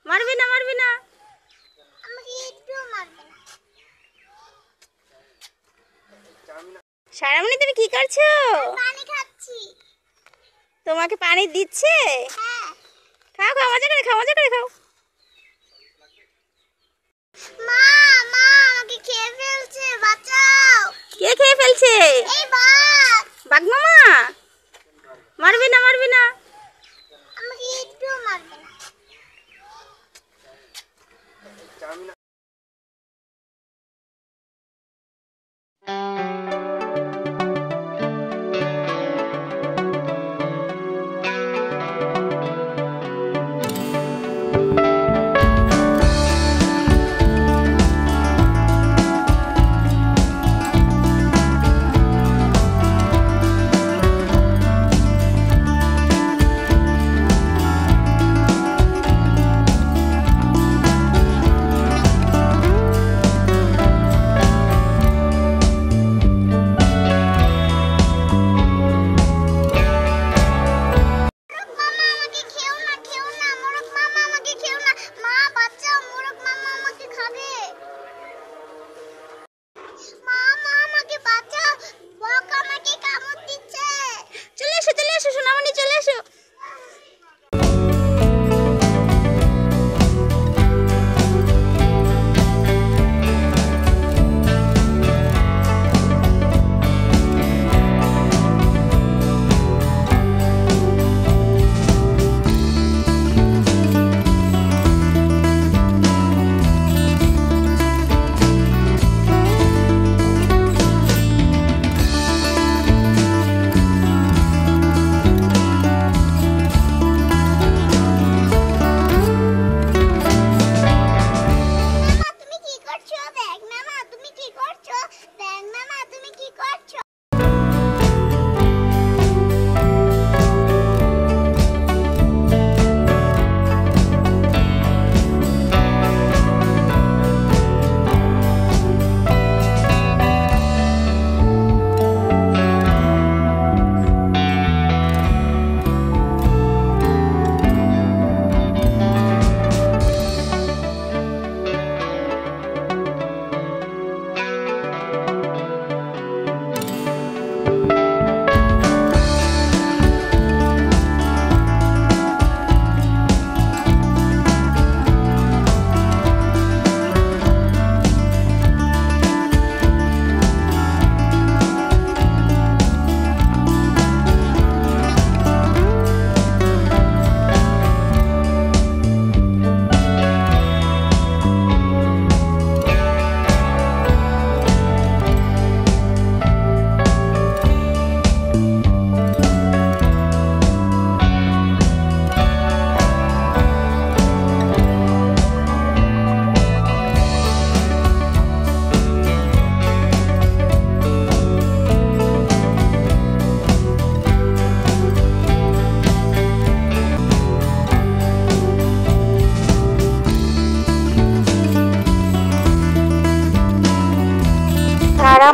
মারবি না মারবি না, সারামণি তুমি কি করছো? পানি খাচ্ছি। তোমাকে পানি দিচ্ছে? হ্যাঁ। খাও খাও, মজা করে খাও, মজা করে খাও। মা মা আমাকে খেয়ে ফেলছে, বাঁচাও। কে খেয়ে ফেলছে? এই বাঘ। বাঘ মামা? মারবি না মারবি না, আমাকে একটু মারবে না।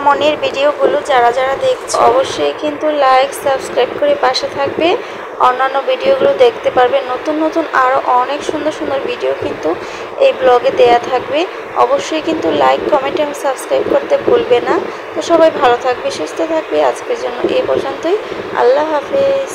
মনের ভিডিওগুলো যারা যারা দেখছে অবশ্যই কিন্তু লাইক সাবস্ক্রাইব করে পাশে থাকবে। অন্যান্য ভিডিওগুলো দেখতে পারবে। নতুন নতুন আরও অনেক সুন্দর সুন্দর ভিডিও কিন্তু এই ব্লগে দেয়া থাকবে। অবশ্যই কিন্তু লাইক কমেন্ট এবং সাবস্ক্রাইব করতে ভুলবে না। তো সবাই ভালো থাকবে, সুস্থ থাকবে। আজকের জন্য এই পর্যন্তই। আল্লাহ হাফেজ।